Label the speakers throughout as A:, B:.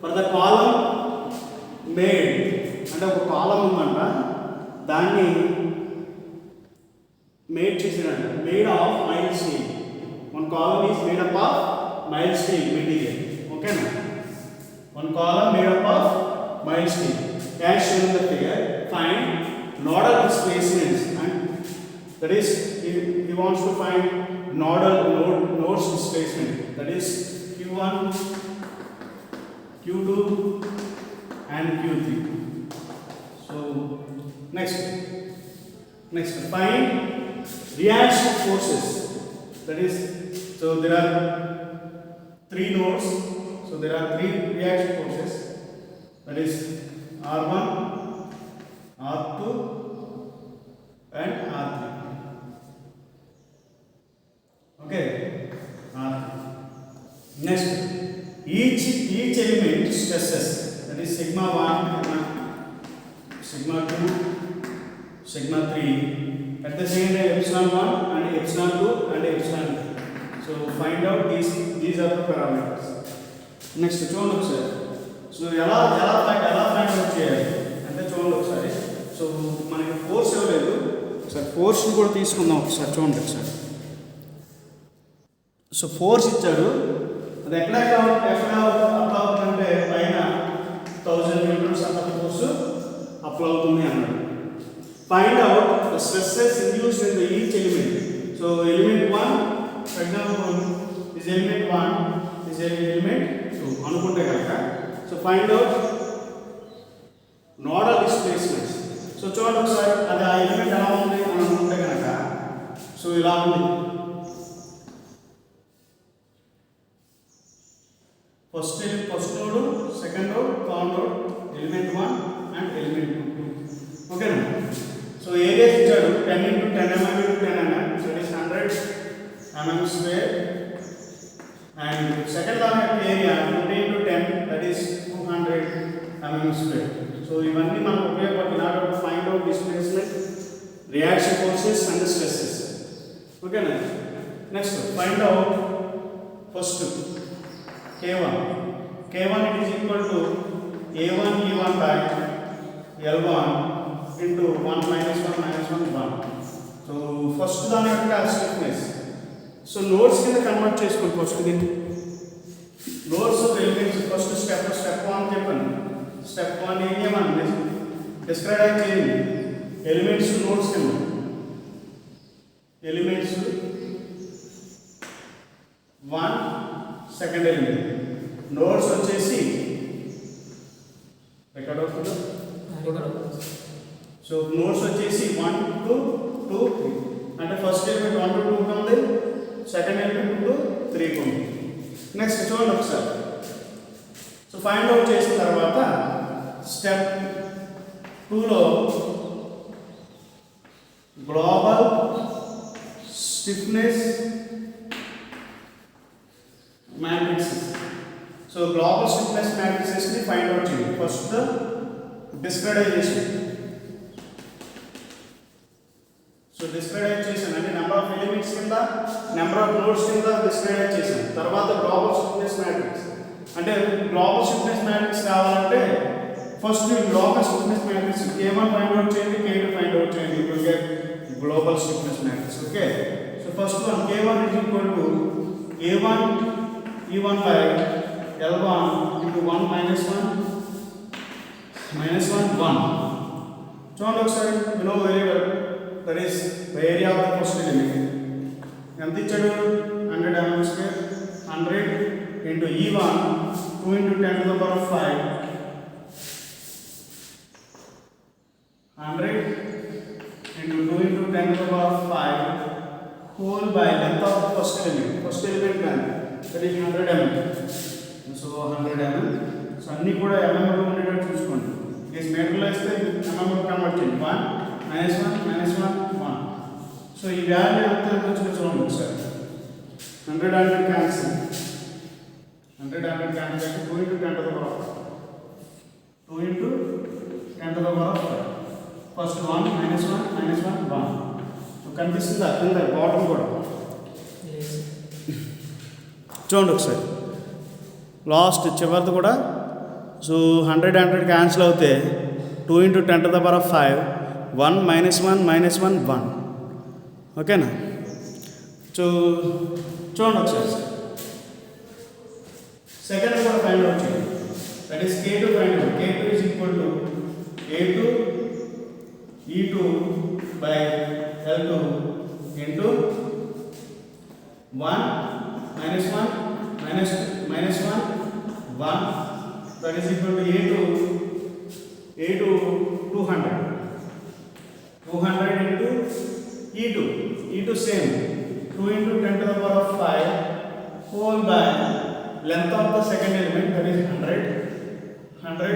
A: For the column made అంటే ఒక కాలం ఉందంట, దాన్ని మేడ్ చేసినట్టు made of mild steel. One column is made up of mild steel material. ఓకేనా, one column made up of mild steel. As shown in the figure, find nodal displacements, and that is he wants to find nodes displacement, that is q1, q2 and q3. So next find reaction forces, that is, so there are 3 nodes, so there are 3 reaction forces, that is r1, r2 and r3. Okay, r3. Next, each element stresses, that is sigma 1, sigma 2, sigma 3, at the same time epsilon 1 and epsilon 2 and epsilon 3. So find out these are the parameters. Next, చూడండి ఒకసారి. So ఎలా find out చేయాలి అంటే చూడండి ఒకసారి. So మనకి force ఇవ్వలేదు, ఒకసారి ఫోర్స్ని కూడా తీసుకుందాం ఒకసారి. చూడండి ఒకసారి. సో ఫోర్స్ ఇచ్చాడు, అది ఎక్కడ అప్లై అవుతుందంటే పైన 1000 న్యూటన్స్ అంత ఫోర్స్ అప్లై అవుతుంది అన్నాడు. Find out the stresses induced in the each element. So element 1 for example is element 1 is element 2 అనుకుంటే కనుక, so find out nodal displacements. So చూడండి ఒకసారి, అది ఆ ఎలిమెంట్ ఎలా ఉంది అని అనుకుంటే కనుక, సో ఇలా ఉంది. First node, second node, third node, element 1 and element 2. ఓకేనా. సో ఏరియాస్ ఇచ్చాడు 10 × 10 mm × 10 mm, so it is 100 mm square. And second దాని యొక్క area 20 × 10, that is 200 mm square. So ఇవన్నీ మనకు ఉపయోగపడుతుంది to find out displacement, reaction forces and stresses. ఓకేనా. Next find out first K1. K1 it is equal to A1 E1 by L1 into 1 minus 1 minus 1 1. So first దాని యొక్క stiffness. So nodes కింద convert చేసుకోండి first దీన్ని. Nodes of elements first step 1 చెప్పండి. Step 1 ఏం చేయమని describe చేయండి. Elements nodes కింద, ఎలిమెంట్స్ 1 సెకండ్ ఎలిమెంట్, నోడ్స్ వచ్చేసి రికార్డ్ అవుతుందా? సో నోడ్స్ వచ్చేసి 1 2 2 3, అంటే ఫస్ట్ ఎలిమెంట్ 1 to 2 ఉంది, సెకండ్ ఎలిమెంట్ 2 to 3 ఉంది. నెక్స్ట్ చూడండి ఒకసారి. సో ఫైండ్ అవుట్ చేసిన తర్వాత స్టెప్ 2లో global stiffness matrices. So global stiffness matrices ni find out cheyali. First the discretization. So discretization ante number of elements kinda, number of nodes kinda discretization. Tarvata global stiffness matrix. Ante global stiffness matrix kavalante first global stiffness matrix K1 find out cheyandi, K2 find out cheyandi. You will get global stiffness matrix. Okay. So first one K1 is equal to A1 E1 by L1 into 1 minus 1 1. చూడండి ఒకసారి. you know very well, that is the area of the first element. ఎంత ఇచ్చాడు? 100 mm square. 100 into E1 2 into 10 to the power of 5. 100 into 2 into 10 to the power of 5 whole by length of the first element. First element length, that is 100 mm. So 100 mm. So అన్నీ కూడా mm లో ఉండేటట్టు చూసుకోండి. Is మీటర్లో ఇస్తే mm లో convert చేయండి. 1 -1 -1 1. So ఈ value ఎంత వచ్చిందో చూడండి ఒకసారి. 100 క్యాన్సిల్, 100 క్యాన్సిల్ అంటే 2 into 10 to the power of 2 into 10 to the power of 5. First 1 -1 1. So కనిపిస్తుందా కింద బాటమ్ కూడా? చూడండి ఒకసారి. లాస్ట్ చివరిది కూడా సో 100 క్యాన్సిల్ అవుతే 2 × 10⁵ 1 - 1 - 1 1. ఓకేనా? సో చూడండి ఒకసారి సెకండ్ కూడా ఫైండ్ అవుట్ చేయండి. That is K2 find out. K2 is equal to A2 E2 by L2 into 1 - 1 - 1 that is equal to A2 200 into E2 same 2 × 10⁵ whole by length of the second element, that is 100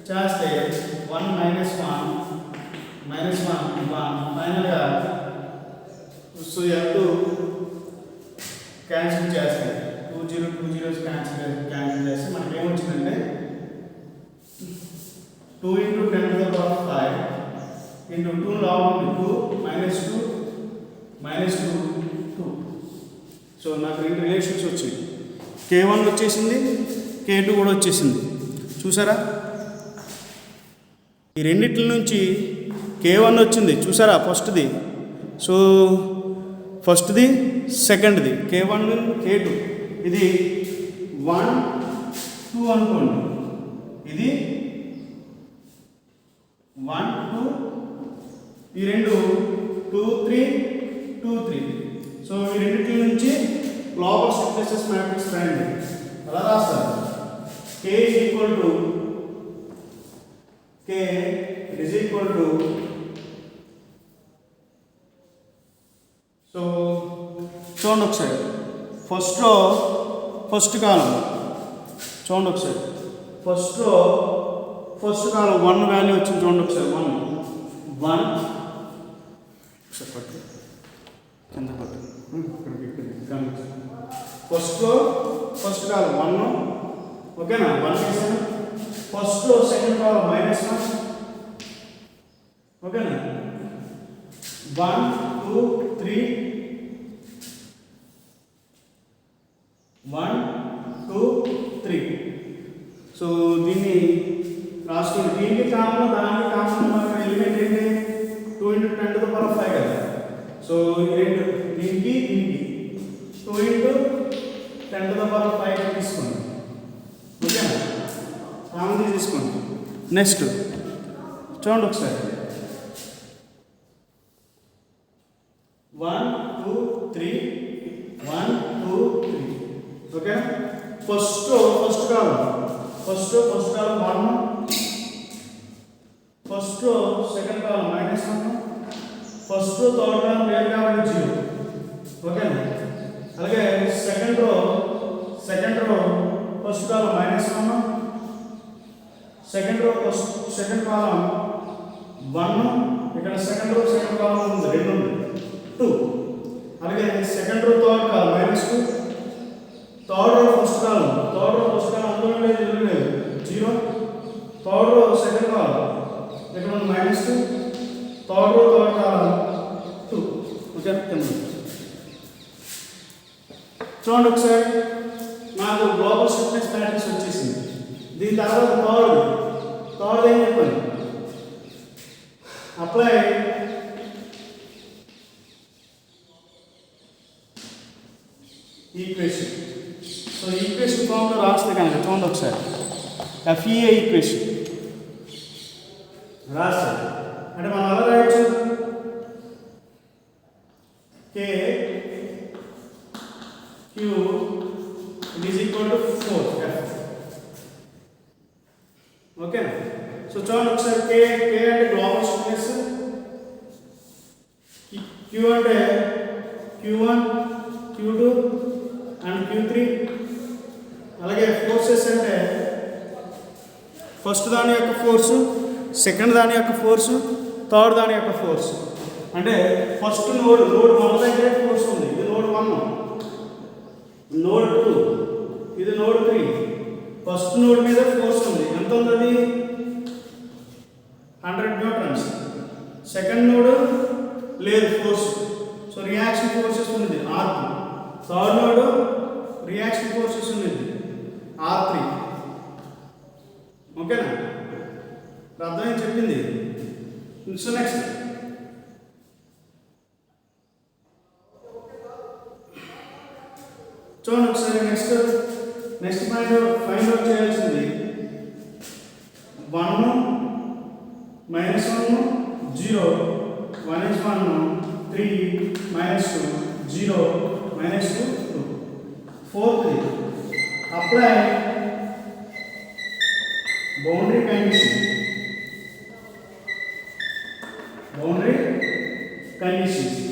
A: చేస్తే 1 - 1 ఫైనల్గా so L2 cancel చేస్తే 2 0s cancel చేస్తే మనకి ఏమొచ్చిందంటే 2 × 10⁵ into 2 log 2 - 2. So నాకు రెండు relations వచ్చాయి. K1 వచ్చేసింది, K2 కూడా వచ్చేసింది. చూసారా? ఈ రెండిట్ల నుంచి K1 వచ్చింది చూసారా? ఫస్ట్ది. సో ఫస్ట్ది సెకండ్ది K1 K2. ఇది 1 2 అనుకోండి. ఇది 1 2. ఈ రెండు 2 3 2 3. సో ఈ రెండిట్ల నుంచి లోపల సింథసిస్ మ్యాట్రిక్స్ రాయండి. అలా రాస్తారు. K is equal to so చూడండి ఒకసారి ఫస్ట్ కాలం చూడండి ఒకసారి ఫస్ట్ కాలం 1 వాల్యూ వచ్చింది. చూడండి ఒకసారి 1 పట్టు కింద పట్టు ఫస్ట్ కాలం 1. ఓకేనా? 1 వేసాను. First second column -1. ఓకేనా? 1 2 3 1 2 3. సో దీన్ని రాసుకోండి. దీనికి కామన్ దానికి కామన్ మనకి ఎలిమెంట్ ఏంటి? 2 × 10⁵ కదా. సో రెండు దీనికి 2 × 10⁵ తీసుకోండి. ఓకేనా? కామన్ తీసుకోండి. నెక్స్ట్ చూడండి ఒకసారి 1 2 3 1 2 3. ఓకే? ఫస్ట్ కాలం 1. First second column -1. First third కాలం లేదు కాబట్టి 0. ఓకేనా? అలాగే సెకండ్ రో ఫస్ట్ కాలం -1. Second column 1. ఇక్కడ సెకండ్ కాలం ఉంది 2. అలాగే సెకండ్ రో థర్డ్ కాలం -2. థర్డ్ రో ఫస్ట్ కాలం అందులో లేదు 0. థర్డ్ రో సెకండ్ కాలం ఇక్కడ ఉంది -2. థర్డ్ రో థర్డ్ కాలం 2. ఓకే? చూడండి ఒకసారి నాకు గ్లోబల్ స్టిఫ్నెస్ మ్యాట్రిక్స్ వచ్చేసింది. దీని తర్వాత థర్డ్ ఏం చెప్పండి? Apply equation. సో ఈక్వేషన్ ఫామ్లో రాస్తే కనుక చూడండి ఒకసారి FEA ఈక్వేషన్ రాస్తారు. అంటే మనం ఎలా రాయొచ్చు? K Q is equal to 4 F. ఓకేనా? సో చూడండి ఒకసారి K అంటే గ్లోబల్ స్టిఫ్నెస్, Q అంటే Q1 Q2 అండ్ Q3. అలాగే ఫోర్సెస్ అంటే ఫస్ట్ దాని యొక్క ఫోర్సు, సెకండ్ దాని యొక్క ఫోర్సు, థర్డ్ దాని యొక్క ఫోర్సు. అంటే ఫస్ట్ నోడ్ 1 దగ్గరే ఫోర్స్ ఉంది. ఇది నోడ్ 1. నోడ్ 2 ఇది నోడ్ 3. ఫస్ట్ నోడ్ మీద ఫోర్స్ ఉంది. ఎంత ఉంది అది? 100 న్యూటన్స్. సెకండ్ నోడ్ లేదు ఫోర్స్. సో రియాక్షన్ ఫోర్సెస్ ఉంది R2. Third node reaction forces ఉంది R3. ఓకేనా? అర్థమైంది చెప్పింది. సో నెక్స్ట్ చూడండి ఒకసారి. నెక్స్ట్ ఫైండ్ అవుట్ చేయాల్సింది 1 -1 0 1 is 1 3 -2 0 -2 2. Fourth, apply boundary conditions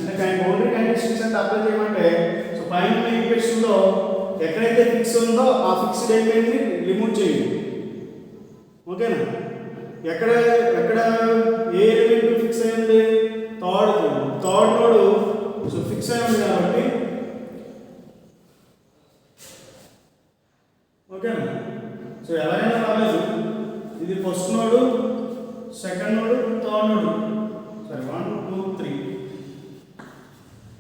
A: అంటే బౌండరీ కండిషన్స్ అంటే అప్లై చేయమంటే సో పైన ఉన్న ఈక్వేషన్ లో ఎక్కడైతే ఫిక్స్ ఉందో ఆ ఫిక్స్డ్ ఎలిమెంట్ ని రిమూవ్ చేయండి. ఓకేనా? ఎక్కడ ఏ ఎలిమెంట్ ఫిక్స్ అయింది? థర్డ్ నోడ్ సో ఫిక్స్ అయింది కాబట్టి ఓకేనా? సో ఎలాగైనా పర్లేదు. ఇది first node, second node, third node. సరే 1 2 3.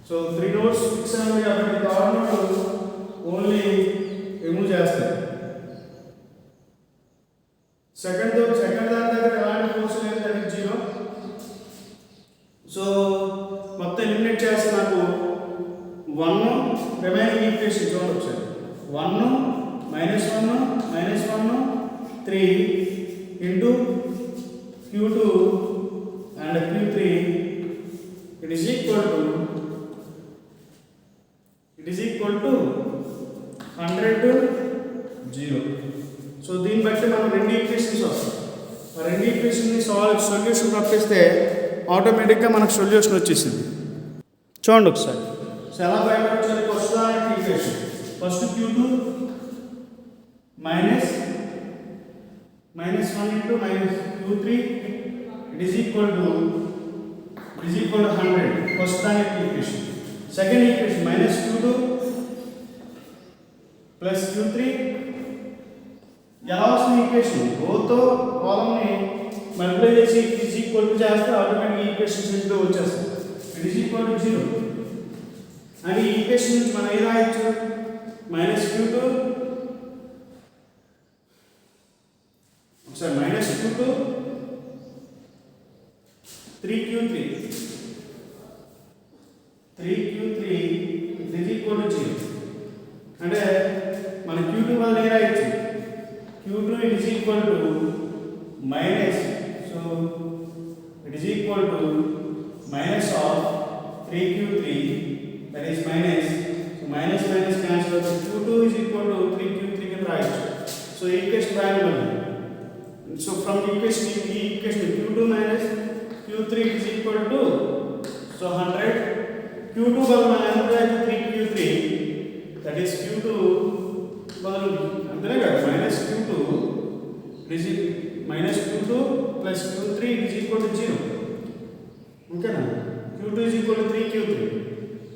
A: సో 3 నోడ్స్ ఫిక్స్ అయింది కాబట్టి థర్డ్ నోడ్ ఓన్లీ రిమూవ్ చేస్తాయి. సెకండ్ దాని దగ్గర ఎలాంటి ఫోర్స్ లేదు, దానికి 0. సో మొత్తం ఎలిమినేట్ చేస్తే నాకు 1 రిమైనింగ్ ఈక్వేషన్ చూడండి ఒకసారి. 1 -1 3 into Q2 and Q3 it is equal to 100 to 0. So దీన్ని బట్టి మనం రెండు ఈక్వేషన్స్ వస్తాయి. ఆ రెండు ఈక్వేషన్ని సొల్యూషన్ రప్పిస్తే ఆటోమేటిక్గా మనకు సొల్యూషన్ వచ్చేసింది. చూడండి ఒకసారి. సో ఎలా ఫైండ్ అవుట్ చేయాలి? ఫస్ట్ దానికి equation first Q2 -1 into -Q3 it is equal to 100. First దానికి equation. Second equation -Q2 plus Q3 ఎలా వస్తుంది ఈక్వేషన్? ఓతో కాలమ్ని మల్టిప్లై చేసి ఇట్ ఈజ్ ఈక్వల్ టు చేస్తే ఆటోమేటిక్ ఈక్వేషన్ ఇంటూ వచ్చేస్తుంది. ఇట్ ఈజ్ ఈక్వల్ టు 0 అని ఈ ఈక్వేషన్ నుంచి మనం ఏం రాయొచ్చు? -Q2 ఒకసారి -Q2 3Q3 it is equal to 0. అంటే మన Q2 వల్ల ఏం రాయొచ్చు? Q2 it is equal to minus, so it is equal to minus of 3Q3, that is minus, so minus cancel out. Q2 is equal to 3Q3 can write. So equation triangle. So from equation Q2 minus Q3 is equal to so 100. Q2 by 3Q3, that is Q2 అంతేనే కదా -Q2 plus Q3 is equal to 0. ఓకేనా? Q2 is equal to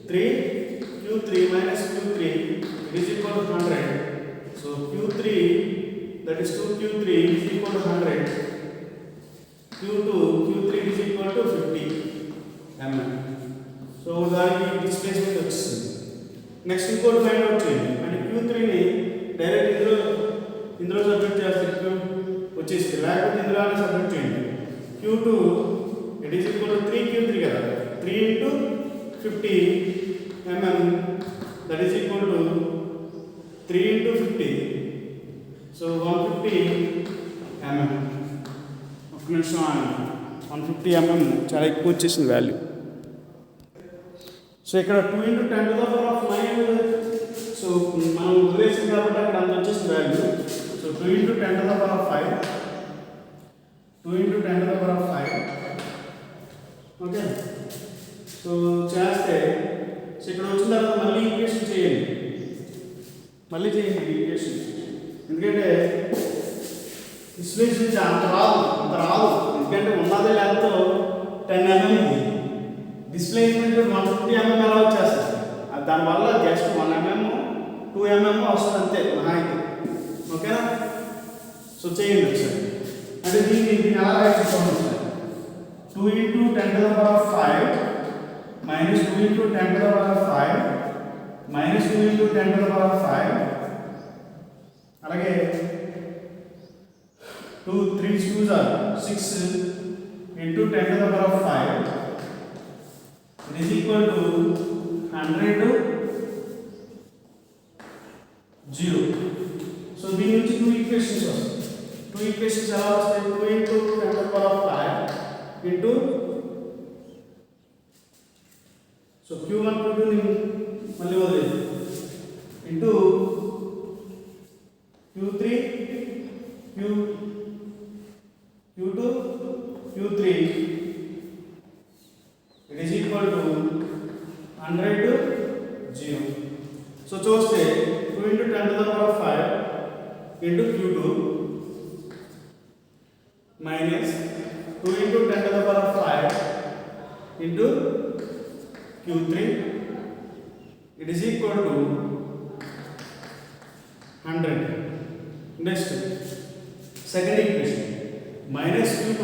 A: 3Q3 minus Q3 is equal to 100. So Q3, that is 2Q3 is equal to 100. Q3 is equal to 50 mm. So దానికి displacement వచ్చింది. Next ఇంకోటి find out చేయండి. అంటే Q3ని direct ఇందులో submit చేస్తే వచ్చేసి, లేకపోతే ఇందులోనే సబ్మిట్ చేయండి. Q2 it is equal to 3Q3 కదా, 3 into 50 mm, that is equal to 3 into 50, so 150 mm. ఒక నిమిషం 150 mm చాలా ఎక్కువ వచ్చేసింది వాల్యూ. సో ఇక్కడ 2 into 10 to the power of 9, so మనం వదిలేసింది కాబట్టి అక్కడ అంత వచ్చేసింది value. So 2 into 10 to the power of 5, 2 into 10 to the power of 5. Okay? So చేస్తే సో ఇక్కడ వచ్చిన తర్వాత మళ్ళీ ఈక్వేషన్ చేయండి ఈక్వేషన్. ఎందుకంటే విశ్లేషించి అంత రాదు ఎందుకంటే ఉన్నదే లేకపోతే 10 mm డిస్ప్లేస్మెంట్ 150 mm ఎలా వచ్చేస్తుంది. దానివల్ల జస్ట్ 1 mm 2 mm వస్తుంది అంతే మహా అయితే. ఓకేనా? సో చేయండి ఒకసారి. అంటే దీన్ని ఎలా రాయించుకోండి sir? 2 into 10 to the power of 5 minus 2 into 10 to the power of 5 minus 2 into 10 to the power of 5, అలాగే 2 3 2s are 6 into 10 to the power of 5. It is equal to 100 to 0. So దీని నుంచి 2 equations వస్తాయి. 2 equations ఎలా వస్తాయి? 2 into 10 to the power of 5 into so q1 q2 ని మళ్ళీ వదిలేది into q3 q2 q3 it is equal to 100 to 0. So చూస్తే 2 into 10 to the power of 5 into q2 minus 2 into 10 to the power of 5 into q3 it is equal to 100. Next second equation minus q2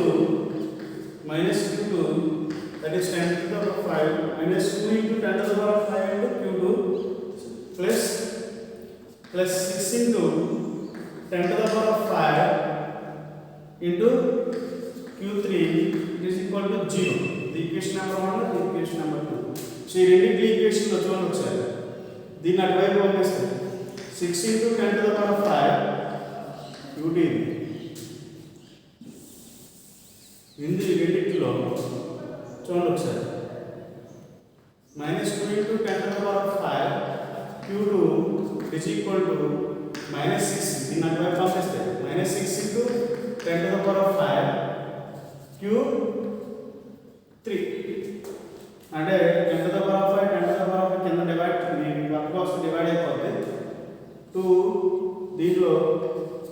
A: that is 10 to the power of 5 minus 2 into 10 to the power of 5 into q2 plus 6 into 10 to the power of 5 into q3 it is equal to 0. The equation number 1 and the equation number 2. So ఈ రెండింటి equation లో చూడండి ఒకసారి. దీన్ని అటువైపు పంపిస్తే 6 into 10 to the power of 5 qt ఇంది రెండింటిలో చూడండి ఒకసారి minus 2 into 10 to the power of 5 q2 is equal to minus 6. దీన్ని అటువైపు పంపిస్తే minus 6 into 10 to the power of 5 q3 అంటే 10 to the power of 5 10 to the power of 5 కింద divide work కోసం డివైడ్ అయిపోతుంది 2 దీంట్లో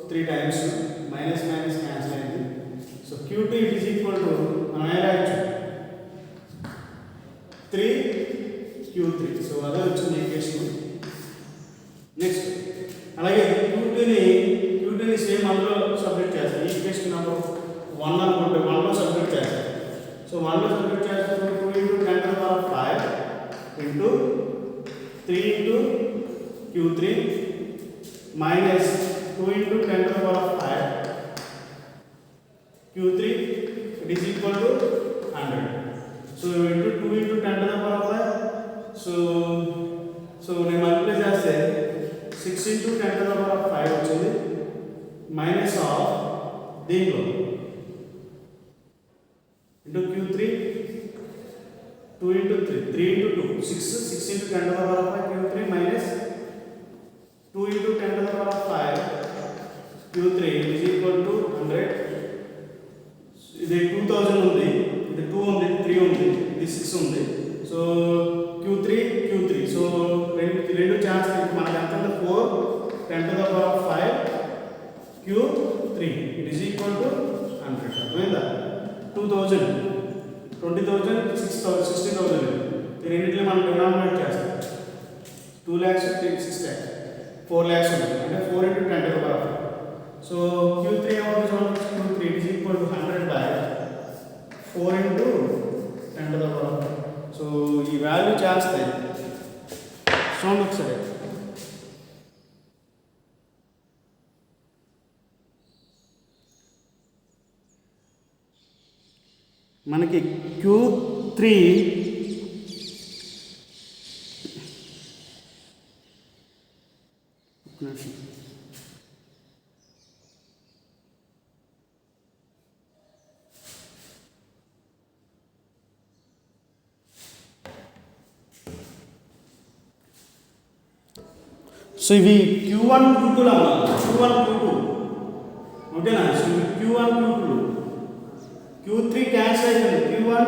A: 3 టైమ్స్ మైనస్ మైనస్ క్యాన్సిల్ అయింది. So q2 it is equal to మనం ఏం రాయొచ్చు 3 q3. సో అదే వచ్చింది ఈక్వేషన్. నెక్స్ట్ అలాగే q2ని సేమ్ అందులో సబ్మిట్ చేస్తాం. ఈక్వేషన్ నెంబర్ 1 అనుకుంటే 1 లో సబ్మిట్ చేస్తాం. సో 1 లో సబ్మిట్ చేస్తే 2 into 10 to the power of 5 into 3 into q3 minus 2 into 10 to the power of 5 q3 it is equal to 100. So into 2 into 10 to the power of 5 so నేను multiply చేస్తే 6 into 10 to the power of 5 వచ్చింది minus of దీంట్లో into q3 2 into 3 into 2 6 into 10 to the power of 5 q3 minus 2 into 10 to the power of 5 q3 is equal to 100. ఇది 2000 ఉంది, ఇది 2 ఉంది, 3 ఉంది, ఇది 6 ఉంది. సో q3 సో రెండు ఛాన్స్ మనకి ఎంత ఉంది 4 10 to the power of 5 q3 it is equal to 100. అర్థమైందా? 2000 20,000 6,000 60,000 ఈ రెండింటిని మనం డినామినేట్ చేస్తాం. 2 lakhs 6 lakhs 4 lakhs ఉంది అంటే 4 into 10 to the power of 5. So q3 ఏమవుతుంది? q3 is equal to 100 by 4 into 10 to the power of 5. So ఈ value చేస్తాయి చూడండి ఒకసారి. మనకి q3 సో ఇవి q1 q2 లా ఉన్నాయి. q1 q2 ఓకేనా? సో ఇవి q1 q2 q3 క్యాన్సిల్ అయిపోయింది q1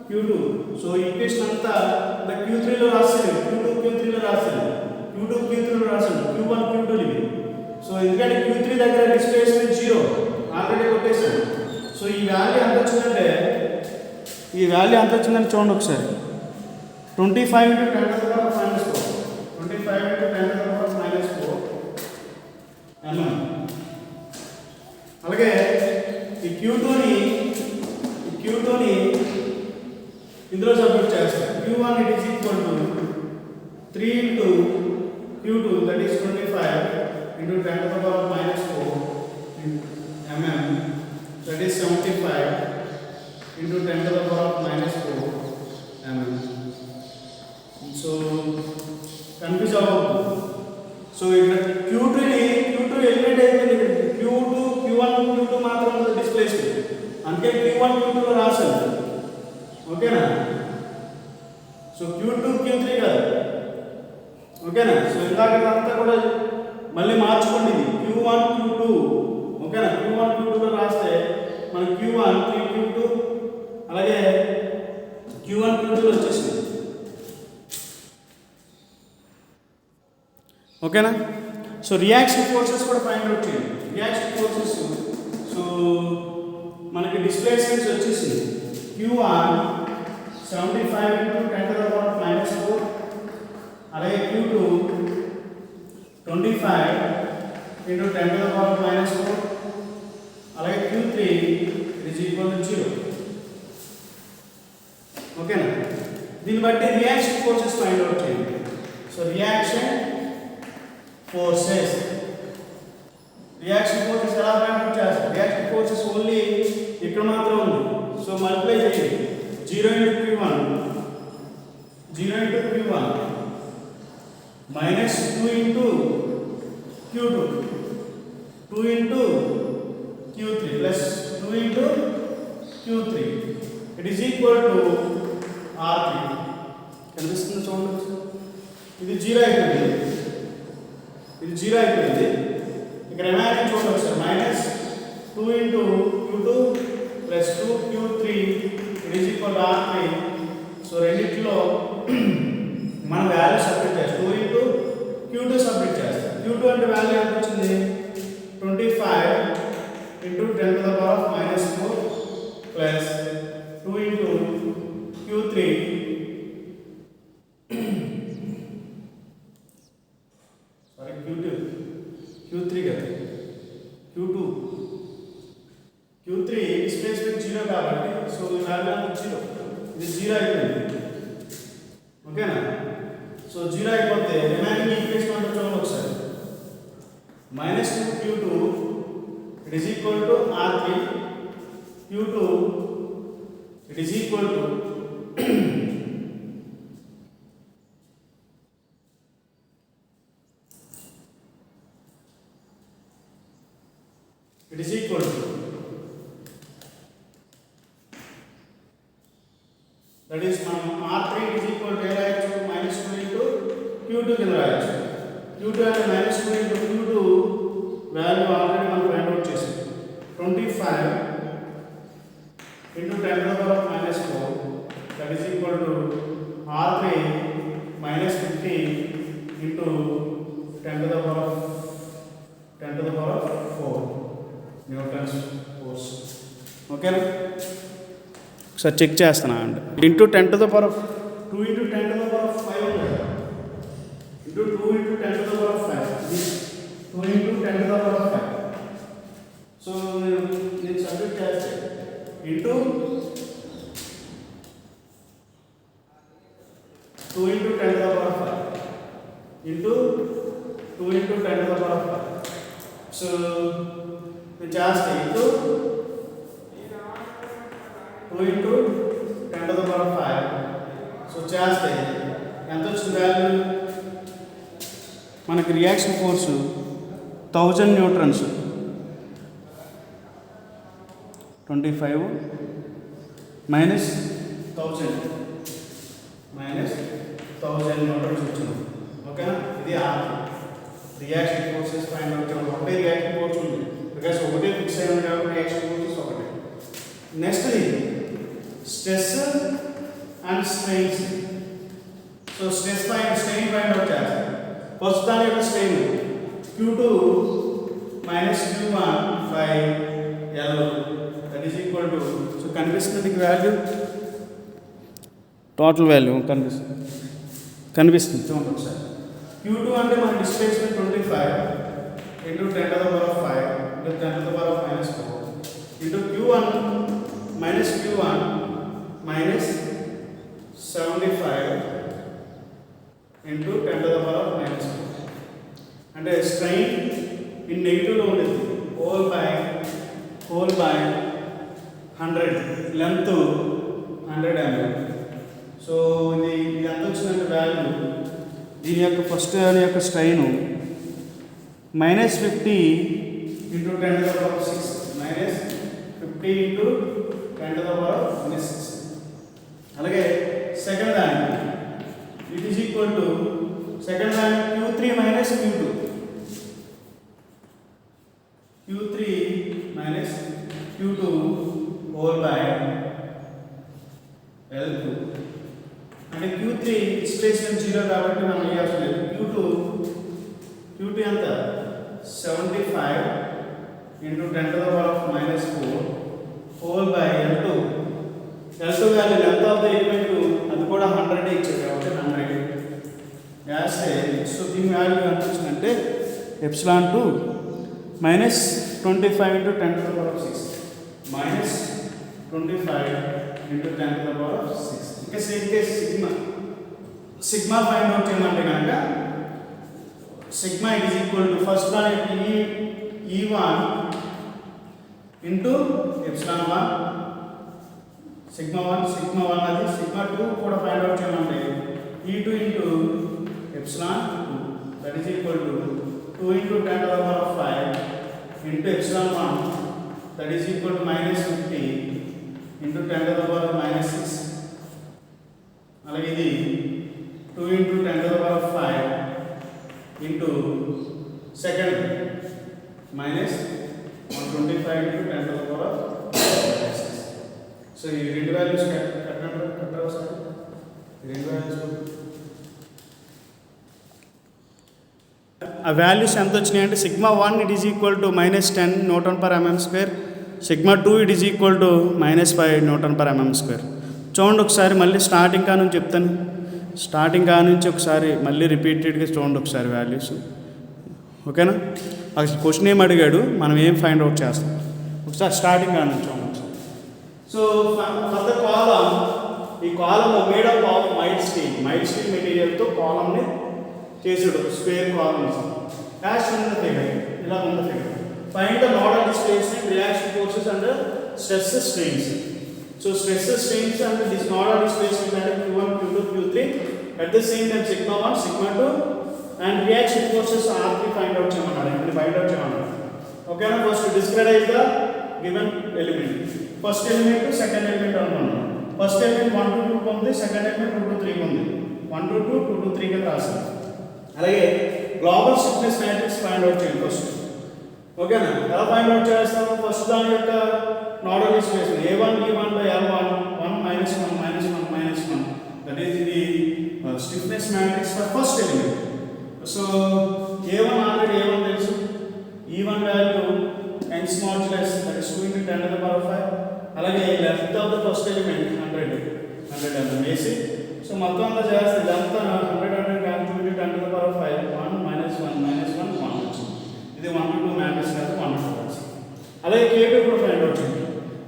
A: q2. సో ఈక్వేషన్ అంతా q3 లో రాస్తాను, q2 q3 లో రాస్తాను, q2 q3 లో రాస్తాను, q1 q2 ఇవి. సో ఎందుకంటే q3 దగ్గర డిస్ప్లేస్మెంట్ 0 ఆల్రెడీ కొట్టేసాను. సో ఈ వాల్యూ ఎంత వచ్చిందంటే చూడండి ఒకసారి 25 into 10 to the power of minus 4 25 into 10 to the power of minus 4 mm. అలాగే ఈ q2ని ఇందులో సబ్మిట్ చేస్తాం. q1 it is equal to 3 into q2 that is 25 into 10 to the power of minus 4 mm Q3 కాదు. ఓకేనా? So ఇందాకంతా కూడా మళ్ళీ మార్చుకోండి, ఇది Q1 Q2. ఓకేనా? Q1 Q2 రాస్తే మన Q1 3Q2 అలాగే Q1 Q2 వచ్చేసింది. ఓకేనా? సో రియాక్షన్ ఫోర్సెస్ కూడా ఫైండ్ అవుట్ చేయండి. రియాక్షన్ ఫోర్సెస్ సో మనకి డిస్ప్లేస్మెంట్స్ వచ్చేసింది. Q1 75 into 10 to the power -4, అలాగే Q2 25 into 10 to the power -4, అలాగే Q3 is equal to 0. ఓకేనా? దీన్ని బట్టి రియాక్షన్ ఫోర్సెస్ ఫైండ్ అవుట్ చేయండి. సో రియాక్షన్ ఫోర్సెస్ ఎలా ఫైండ్ అవుట్ చేస్తారు? రియాక్షన్ ఫోర్సెస్ ఓన్లీ ఇక్కడ మాత్రం ఉంది. సో మల్టిప్లై చేయండి. 0 into Q1 minus 2 into Q2, 2 into Q3 plus 2 into Q3. It is equal to R3. కనిపిస్తుంది చూడండి. ఇది 0 అయిపోయింది. ఇక్కడ రిమైనింగ్ చూడండి ఒకసారి. Minus 2 into Q2 plus 2 Q3 it is equal to R3. So రెండిట్లో మనం వాల్యూ సబ్స్టిట్యూట్ చేస్తాం. 2 into Q2 సబ్స్టిట్యూట్ చేస్తాం. Q2 అంటే వాల్యూ ఎంత వచ్చింది? 25 into 10 to the power of -4 plus 2 into Q3 sorry Q3 కదా, Q3 డిస్ప్లేస్మెంట్ 0 కాబట్టి సో ఈ వాల్యూ 0. ఇది 0 అయిపోయింది. ఓకేనా? సో 0 అయిపోతే రిమైనింగ్ ఈక్వేషన్ అంతా చూడండి ఒకసారి. -2 Q2 it is equal to R3, Q2 it is equal to that is R3 is equal to -2 into Q2 కింద రాయొచ్చు. Q2 అంటే -2 into Q2 వాల్యూ ఆల్రెడీ మనం ఫైండ్ అవుట్ చేసాం. 25 into 10 to the power of -4 that is equal to R3 -50 into 10 to the power of 4 Newton's force. ఓకేనా? ఒకసారి check చేస్తున్నా అండి. Into 10 to the power of 2 into 10 to the power of 5 ఉంటుంది. Into 2 into 10 to the power of 5 2 into 10 to the power of 5. So నేను substitute చేస్తే into 2 into 10 to the power of 5 into 2 into 10 to the power of 5. So నేను చేస్తే into 2 into 10 to the power of 5. So చేస్తే ఎంత వచ్చింది value? మనకి reaction force 1000 newtons. 25 minus 1000 newtons వచ్చింది. ఓకేనా? ఇది రియాక్షన్ ఫోర్సెస్ ఫైండ్ అవుట్ చేయడం. ఒకటే రియాక్షన్ ఫోర్స్ ఉంది బికాస్ ఒకటే ఫిక్స్ అయింది కాబట్టి రియాక్షన్ ఫోర్సెస్ ఒకటే. Next stress and strains. So strain find out చేస్తాం. ఫస్ట్ దాని యొక్క strain Q2 minus Q1 by L that is equal to, so కనిపిస్తుంది వాల్యూ, టోటల్ వాల్యూ కనిపిస్తుంది చూడండి ఒకసారి. Q2 అంటే మన displacement 25 into 10 to the power of 5 into 10 to the power of -4 into Q1 minus 75 into 10 to the power of -4. అంటే strain in నెగిటివ్లో ఉండేది. Whole by 100, length 100 mm. So ఇది ఎంత వచ్చిందంటే వాల్యూ దీని యొక్క ఫస్ట్ దాని యొక్క strain -50 into 10 to the power of 6 -50 into 10 to the power of -6. అలాగే సెకండ్ దానికి it is equal to second line q3 minus q2, q3 minus q2 whole by L2 అంటే q3 డిస్ప్లేస్మెంట్ 0 కాబట్టి మనం ఏ అవసరం లేదు. q2 ఎంత 75 into 10 to the power of minus 4 whole by L2 value length of the element అది కూడా 100 ఇచ్చారు కాబట్టి 100 యాస్తే సో దీని వాల్యూ ఎంత వచ్చిందంటే epsilon 2 minus 25 into 10 to the power of 6 minus 25 into 10 to the power of 6. ఇంకా same case sigma find out చేయమంటే కనుక sigma it is equal to first one E1 into epsilon 1 sigma 1 అది sigma 2 కూడా find out చేయమంటే E2 into epsilon 2 that is equal to 2 into 10 to the power of 5 into epsilon 1 that is equal to minus 50 into 10 to the power of minus 6 అలాగే ఇది 2 into 10 to the power of 5 into second minus 125 into 10 to the power of 6. So ఈ రెండు values కట్టారు sir ఈ రెండు values ఆ values ఎంత వచ్చినాయి అంటే sigma 1 it is equal to minus 10 Newton per MM square, sigma 2 it is equal to minus 5 Newton per MM square. చూడండి ఒకసారి మళ్ళీ స్టార్టింగ్ కా నుంచి చెప్తాను, స్టార్టింగ్ కా నుంచి ఒకసారి మళ్ళీ రిపీటెడ్గా చూడండి ఒకసారి వాల్యూస్, ఓకేనా? అసలు క్వశ్చన్ ఏం అడిగాడు, మనం ఏం ఫైండ్ అవుట్ చేస్తాం ఒకసారి స్టార్టింగ్ కా నుంచి చూడండి. సో ఫర్ ద కాలం, ఈ కాలం మేడప్ ఆఫ్ మైల్డ్ స్టీల్ మెటీరియల్తో కాలంని చేసాడు, స్క్వేర్ కాలమ్స్ యాష్ ఉన్న ఫిగర్ ఇలా ఉన్న figure. Find the nodal displacement, reaction forces and stress strains. So stress strains and this nodal displacement అంటే q1 q2 q3 at the same time sigma 1 sigma 2 and reaction forces r3 find out చేయమన్నాడు, ఇప్పుడు find out చేయమన్నాడు, ఓకేనా? First describe the given element, first element second element అనుకున్నాం. First element 1 to 2 ఉంది, second element 2 to 3 ఉంది, 1 to 2 2 to 3 కింద రాస్తాం. అలాగే global stiffness matrix find out చేయండి ఫస్ట్, ఓకేనా? ఎలా ఫైండ్ అవుట్ చేస్తాము? ఫస్ట్ దాని యొక్క nodal displacement a1 e1 by l1 1 minus 1 minus 1 minus 1 that is the stiffness matrix for first element. So a1 already a1 తెలుసు, e1 value n modulus that is 2 into 10 to the power of 5. అలాగే length of the first element 100 and basic. So మొత్తం అంతా చేస్తే ఇదంతా 100 2 into 10 to the power of 5 1 minus 1 minus 1 1 వచ్చింది. ఇది 1 to 2 matrix కాదు 1 to 2 వచ్చింది. అలాగే k2 కూడా ఫైండ్ అవుట్ చేయండి.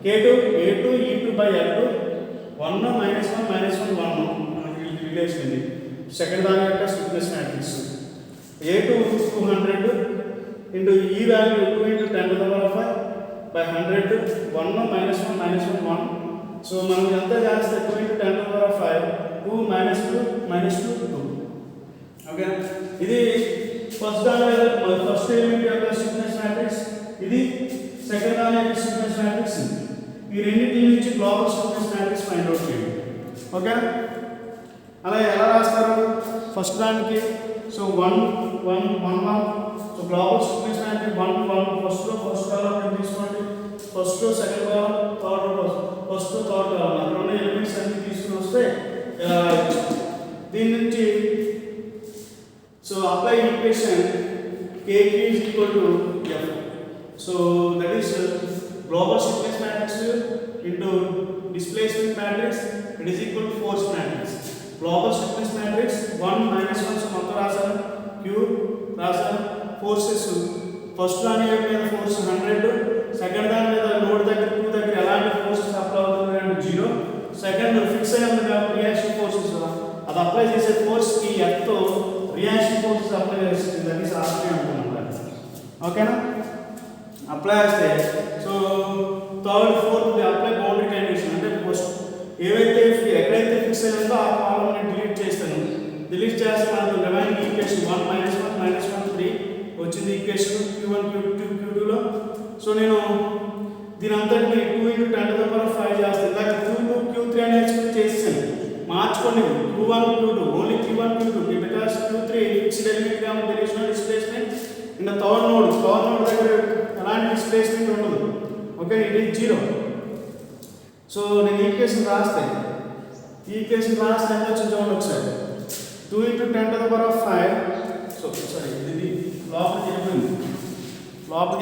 A: k2 a2 e2 by l2 1 minus 1 minus 1 1 మనకి రిలేషన్ ఇది. సెకండ్ దాని యొక్క stiffness matrix a2 200 into e value 2 into 10 to the power of 5 by 100 1 minus 1 minus 1 1. So మనం ఎంత చేస్తే 2 into 10 to the power of 5 2 minus 2 minus 2 2, okay? ఇది first దాని first element యొక్క స్టిఫ్నెస్ మ్యాట్రిక్స్, ఇది సెకండ్ దాని యొక్క స్టిఫ్నెస్ మ్యాట్రిక్స్. ఈ రెండింటి నుంచి global stiffness matrix find out చేయండి, ఓకే? అలా ఎలా రాస్తారు? ఫస్ట్ దానికి so 1 1 1 1, so global stiffness matrix 1 1 first column తీసుకోండి, first second column third first third column అక్కడ ఉన్న ఎలిమెంట్స్ అన్ని తీసుకుని వస్తే దీని నుంచి so apply equation kq is equal to f. So that is global stiffness matrix into displacement matrix, it is equal to force matrix. Global stiffness matrix 1 minus 1, so మొత్తం రాసాను, q రాసాను, ఫోర్సెస్ ఫస్ట్ దాని మీద force 100, second దాని మీద load దగ్గర 2 దగ్గర ఎలాంటి ఫోర్సెస్ అప్లై అవుతుంది అంటే 0, సెకండ్ ఫిక్స్ అయి ఉంది కాబట్టి రియాక్షన్ ఫోర్సెస్ అది అప్లై చేసే ఫోర్స్ కి f తో రియాక్షన్ ఫోర్సెస్ అప్లై చేస్తుంది, దట్ ఈస్ r3 అనుకుంటున్నాను, ఓకేనా? అప్లై చేస్తే so third fourth apply boundary condition అంటే ఫస్ట్ ఏవైతే ఎక్కడైతే ఫిక్స్ అయి ఉందో ఆ కాలమ్ని డిలీట్ చేస్తాను, డిలీట్ చేస్తే మనకు రిమైనింగ్ ఈక్వేషన్ 1 minus 1 minus 1 3 వచ్చింది ఈక్వేషన్ q1 q2 q2లో. సో నేను దీని అంతటిని 2 into 10 to the power of 5 చేస్తాను. ఇందాక q2 q3 అని ఎక్స్ప్లెయిన్ చేసాను, మార్చి కొన్ని Q1 Q2 only Q1 Q2 because Q3 fixed element గా ఉంది, there is no displacement in the third node దగ్గర అలాంటి డిస్ప్లేస్మెంట్ ఉండదు. Okay, it is 0. సో నేను ఈక్వేషన్ రాస్తే ఎంత వచ్చిందో చూడండి ఒకసారి. 2 × 10⁵. సో సారీ, ఇది లోపలికి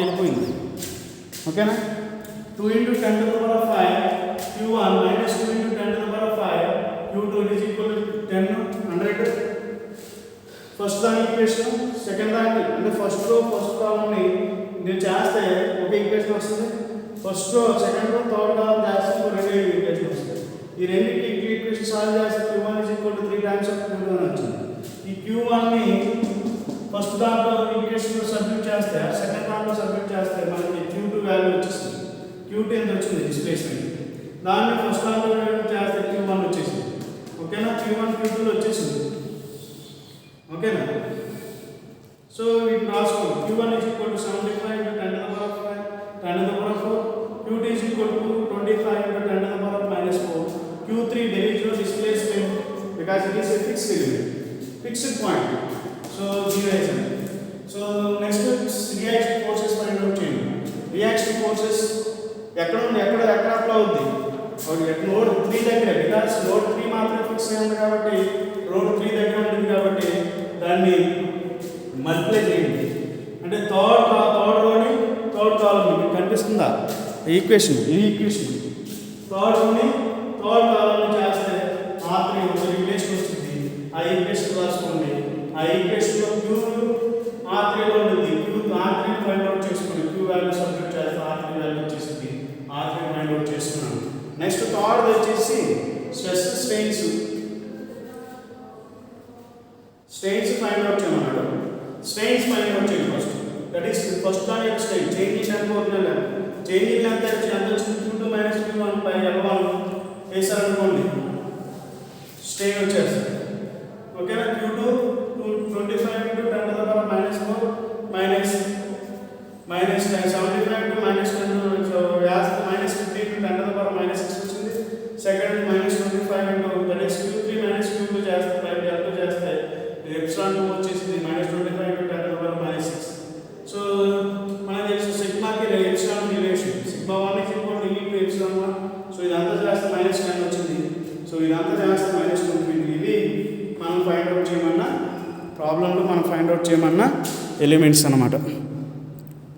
A: వెళ్ళిపోయింది. ఓకేనా, 2 × 10⁵ Q1 minus 2 × 10⁵ Q2 is equal to 10 100. First దాని ఈక్వేషన్ సెకండ్ దానికి అంటే ఫస్ట్ కాలంని నేను చేస్తే ఒక ఈక్వేషన్ వస్తుంది, first row second row third కాలం చేస్తే రెండు ఈక్వేషన్ వస్తుంది. ఈ రెండింటి ఈక్వేషన్ సాల్వ్ చేస్తే Q1 is equal to 3 times of Q2 అని వచ్చింది. ఈ Q1 ని ఫస్ట్ దాంట్లో ఈక్వేషన్లో సబ్స్టిట్యూట్ చేస్తే సెకండ్ దాంట్లో సబ్స్టిట్యూట్ చేస్తే మనకి Q2 వాల్యూ వచ్చేస్తుంది. Q2 ఎంత వచ్చింది డిస్ప్లేస్మెంట్, దాన్ని ఫస్ట్ దాంట్లో చేస్తే Q1 వచ్చేసింది. ఓకేనా, Q1 Q2 వచ్చేసింది. ఓకేనా, సో ఇది రాసుకోండి. Q1 is equal to 75 × 10⁵ Q2 is equal to 25 × 10⁻⁻4. Q3 there is no displacement because it is a fixed element, fixed point. So 0 is it. So next reaction forces find out చేయండి. Reaction forces ఎక్కడ apply అవుద్ది, node 3 దగ్గర, because node 3 మాత్రమే fix అయ్యింది కాబట్టి node 3 దగ్గర ఉంటుంది కాబట్టి దాన్ని మల్టిప్లై చేయండి. అంటే థర్డ్ రోని థర్డ్ కాలం మీకు కనిపిస్తుందా ఈ ఈక్వేషన్ థర్డ్ రోని థర్డ్ కాలంలో చేస్తే R3 ఒక ఈక్వేషన్ వస్తుంది. ఆ ఈక్వేషన్ రాసుకోండి. ఆ ఈక్వేషన్లో Q R3లో ఉంటుంది. R3 ఫైండ్ అవుట్ చేసుకోండి. Q వాల్యూ సబ్స్టిట్యూట్ చేస్తే R3 వాల్యూ వచ్చేసింది. R3 ఫైండ్ అవుట్ చేసుకున్నాను. నెక్స్ట్ థర్డ్ వచ్చేసి స్ట్రెస్ స్ట్రెయిన్స్ ఫైండ్ అవుట్ చేయమన్నాడు. స్ట్రెయిన్స్ ఫైండ్ అవుట్ చేయండి ఫస్ట్. దట్ ఈస్ ఫస్ట్ దాని యొక్క స్ట్రెయిన్ చేంజ్ ఇన్ లెంత్ ఎంత వచ్చింది Q2 - Q1 / L1 వేసారనుకోండి, స్ట్రెయిన్ వచ్చేస్తుంది. ఓకేనా, Q2 25 × 10⁻⁻4 minus 75 × -10 వ్యాసం -50 × 10⁻⁻6 వచ్చింది. Second -25 that is Q3 - Q2 చేస్తే L2 చేస్తే ఎప్సిలాన్ 2 వచ్చేసింది -25 × 10⁻⁻6. సో మనకి తెలుసు సిగ్మాకి ఎప్సిలాన్ రిలేషన్ σ1 = E/ε1. సో ఇదంతా చేస్తే -10 వచ్చింది. సో ఇదంతా చేస్తే -20. ఇవి మనం ఫైండ్ అవుట్ చేయమన్నా ప్రాబ్లంలో మనం ఫైండ్ అవుట్ చేయమన్నా ఎలిమెంట్స్ అన్నమాట.